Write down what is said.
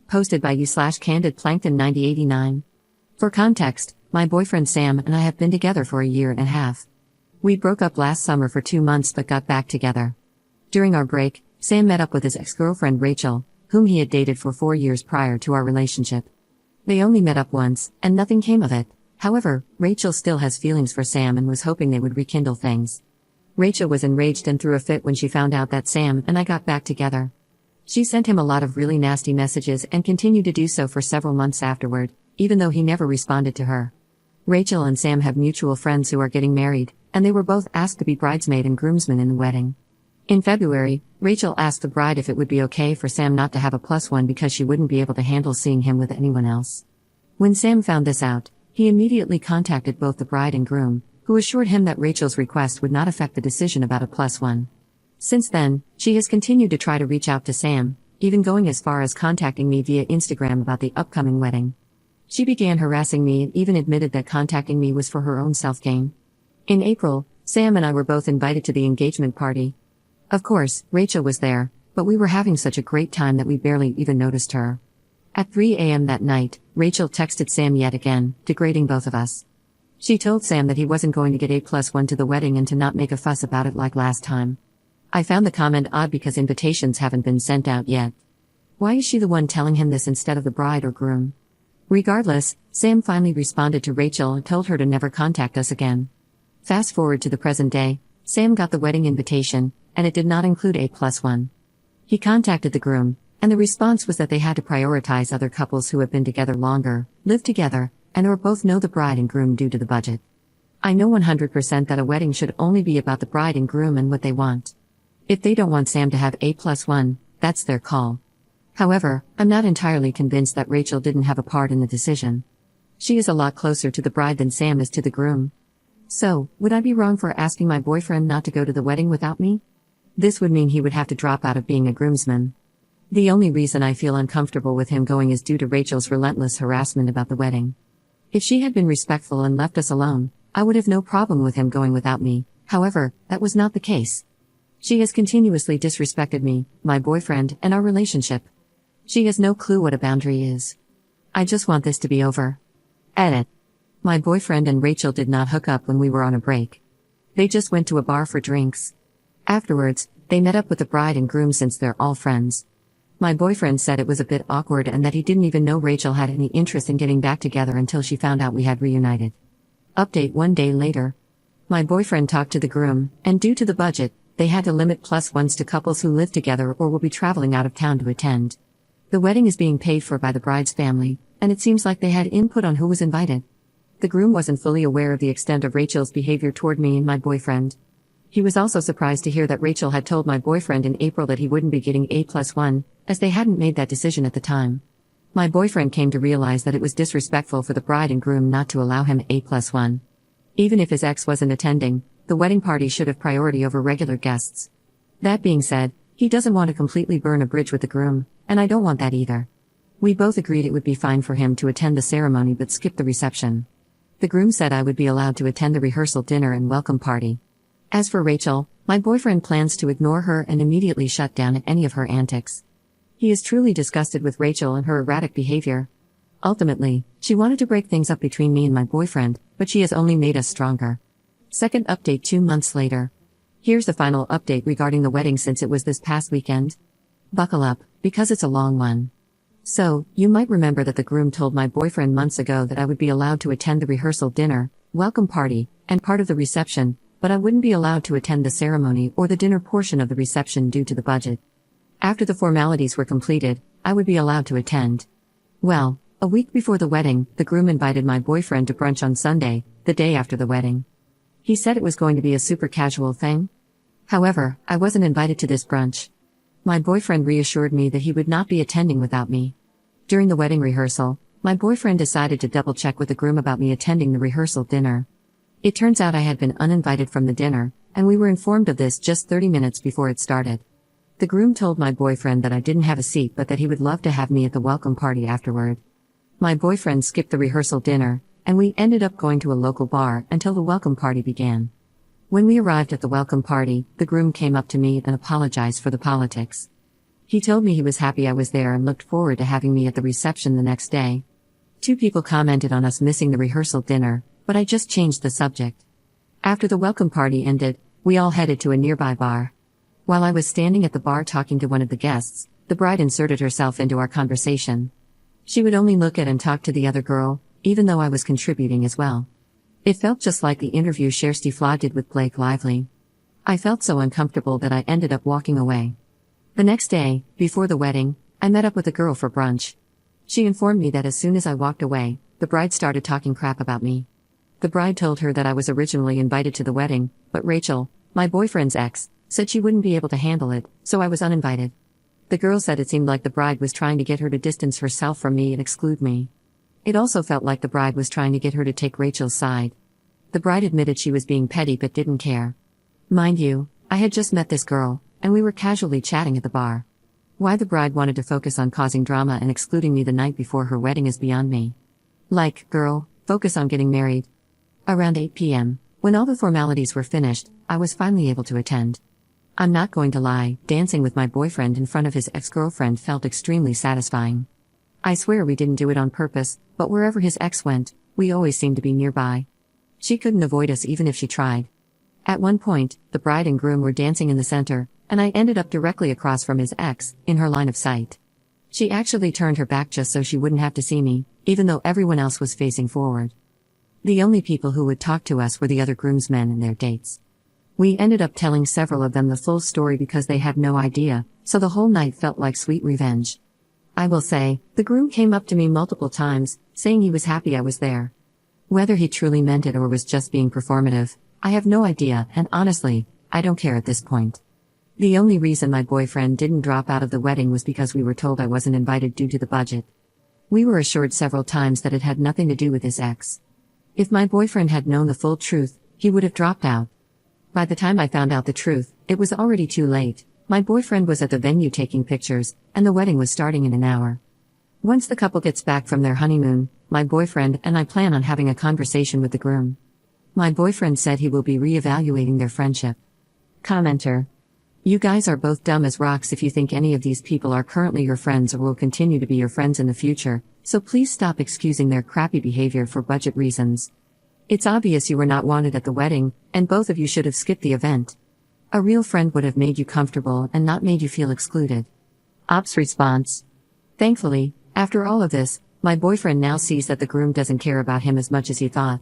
Posted by you/Candid Plankton 9089. For context, my boyfriend Sam and I have been together for a year and a half. We broke up last summer for 2 months but got back together. During our break, Sam met up with his ex-girlfriend Rachel, whom he had dated for 4 years prior to our relationship. They only met up once, and nothing came of it. However, Rachel still has feelings for Sam and was hoping they would rekindle things. Rachel was enraged and threw a fit when she found out that Sam and I got back together. She sent him a lot of really nasty messages and continued to do so for several months afterward, even though he never responded to her. Rachel and Sam have mutual friends who are getting married, and they were both asked to be bridesmaid and groomsman in the wedding. In February, Rachel asked the bride if it would be okay for Sam not to have a +1 because she wouldn't be able to handle seeing him with anyone else. When Sam found this out, he immediately contacted both the bride and groom, who assured him that Rachel's request would not affect the decision about a +1. Since then, she has continued to try to reach out to Sam, even going as far as contacting me via Instagram about the upcoming wedding. She began harassing me and even admitted that contacting me was for her own self-gain. In April, Sam and I were both invited to the engagement party. Of course, Rachel was there, but we were having such a great time that we barely even noticed her. At 3 a.m. that night, Rachel texted Sam yet again, degrading both of us. She told Sam that he wasn't going to get a +1 to the wedding and to not make a fuss about it like last time. I found the comment odd because invitations haven't been sent out yet. Why is she the one telling him this instead of the bride or groom? Regardless, Sam finally responded to Rachel and told her to never contact us again. Fast forward to the present day, Sam got the wedding invitation, and it did not include a +1. He contacted the groom, and the response was that they had to prioritize other couples who have been together longer, live together, and or both know the bride and groom due to the budget. I know 100% that a wedding should only be about the bride and groom and what they want. If they don't want Sam to have a +1, that's their call. However, I'm not entirely convinced that Rachel didn't have a part in the decision. She is a lot closer to the bride than Sam is to the groom. So, would I be wrong for asking my boyfriend not to go to the wedding without me? This would mean he would have to drop out of being a groomsman. The only reason I feel uncomfortable with him going is due to Rachel's relentless harassment about the wedding. If she had been respectful and left us alone, I would have no problem with him going without me. However, that was not the case. She has continuously disrespected me, my boyfriend, and our relationship. She has no clue what a boundary is. I just want this to be over. Edit. My boyfriend and Rachel did not hook up when we were on a break. They just went to a bar for drinks. Afterwards, they met up with the bride and groom since they're all friends. My boyfriend said it was a bit awkward and that he didn't even know Rachel had any interest in getting back together until she found out we had reunited. Update 1 day later. My boyfriend talked to the groom, and due to the budget, they had to limit +1s to couples who live together or will be traveling out of town to attend. The wedding is being paid for by the bride's family, and it seems like they had input on who was invited. The groom wasn't fully aware of the extent of Rachel's behavior toward me and my boyfriend. He was also surprised to hear that Rachel had told my boyfriend in April that he wouldn't be getting a +1, as they hadn't made that decision at the time. My boyfriend came to realize that it was disrespectful for the bride and groom not to allow him a +1. Even if his ex wasn't attending, the wedding party should have priority over regular guests. That being said, he doesn't want to completely burn a bridge with the groom, and I don't want that either. We both agreed it would be fine for him to attend the ceremony but skip the reception. The groom said I would be allowed to attend the rehearsal dinner and welcome party. As for Rachel, my boyfriend plans to ignore her and immediately shut down at any of her antics. He is truly disgusted with Rachel and her erratic behavior. Ultimately, she wanted to break things up between me and my boyfriend, but she has only made us stronger. Second update 2 months later. Here's the final update regarding the wedding since it was this past weekend. Buckle up, because it's a long one. So, you might remember that the groom told my boyfriend months ago that I would be allowed to attend the rehearsal dinner, welcome party, and part of the reception, but I wouldn't be allowed to attend the ceremony or the dinner portion of the reception due to the budget. After the formalities were completed, I would be allowed to attend. Well, a week before the wedding, the groom invited my boyfriend to brunch on Sunday, the day after the wedding. He said it was going to be a super casual thing. However, I wasn't invited to this brunch. My boyfriend reassured me that he would not be attending without me. During the wedding rehearsal, my boyfriend decided to double-check with the groom about me attending the rehearsal dinner. It turns out I had been uninvited from the dinner, and we were informed of this just 30 minutes before it started. The groom told my boyfriend that I didn't have a seat but that he would love to have me at the welcome party afterward. My boyfriend skipped the rehearsal dinner, and we ended up going to a local bar until the welcome party began. When we arrived at the welcome party, the groom came up to me and apologized for the politics. He told me he was happy I was there and looked forward to having me at the reception the next day. 2 people commented on us missing the rehearsal dinner, but I just changed the subject. After the welcome party ended, we all headed to a nearby bar. While I was standing at the bar talking to one of the guests, the bride inserted herself into our conversation. She would only look at and talk to the other girl, even though I was contributing as well. It felt just like the interview Kirsty Flaw did with Blake Lively. I felt so uncomfortable that I ended up walking away. The next day, before the wedding, I met up with a girl for brunch. She informed me that as soon as I walked away, the bride started talking crap about me. The bride told her that I was originally invited to the wedding, but Rachel, my boyfriend's ex, said she wouldn't be able to handle it, so I was uninvited. The girl said it seemed like the bride was trying to get her to distance herself from me and exclude me. It also felt like the bride was trying to get her to take Rachel's side. The bride admitted she was being petty but didn't care. Mind you, I had just met this girl, and we were casually chatting at the bar. Why the bride wanted to focus on causing drama and excluding me the night before her wedding is beyond me. Like, girl, focus on getting married. Around 8 p.m., when all the formalities were finished, I was finally able to attend. I'm not going to lie, dancing with my boyfriend in front of his ex-girlfriend felt extremely satisfying. I swear we didn't do it on purpose, but wherever his ex went, we always seemed to be nearby. She couldn't avoid us even if she tried. At one point, the bride and groom were dancing in the center, and I ended up directly across from his ex, in her line of sight. She actually turned her back just so she wouldn't have to see me, even though everyone else was facing forward. The only people who would talk to us were the other groomsmen and their dates. We ended up telling several of them the full story because they had no idea, so the whole night felt like sweet revenge. I will say, the groom came up to me multiple times, saying he was happy I was there. Whether he truly meant it or was just being performative, I have no idea, and honestly, I don't care at this point. The only reason my boyfriend didn't drop out of the wedding was because we were told I wasn't invited due to the budget. We were assured several times that it had nothing to do with his ex. If my boyfriend had known the full truth, he would have dropped out. By the time I found out the truth, it was already too late. My boyfriend was at the venue taking pictures, and the wedding was starting in an hour. Once the couple gets back from their honeymoon, my boyfriend and I plan on having a conversation with the groom. My boyfriend said he will be re-evaluating their friendship. Commenter: you guys are both dumb as rocks if you think any of these people are currently your friends or will continue to be your friends in the future, so please stop excusing their crappy behavior for budget reasons. It's obvious you were not wanted at the wedding, and both of you should have skipped the event. A real friend would have made you comfortable and not made you feel excluded. Ops response: thankfully, after all of this, my boyfriend now sees that the groom doesn't care about him as much as he thought.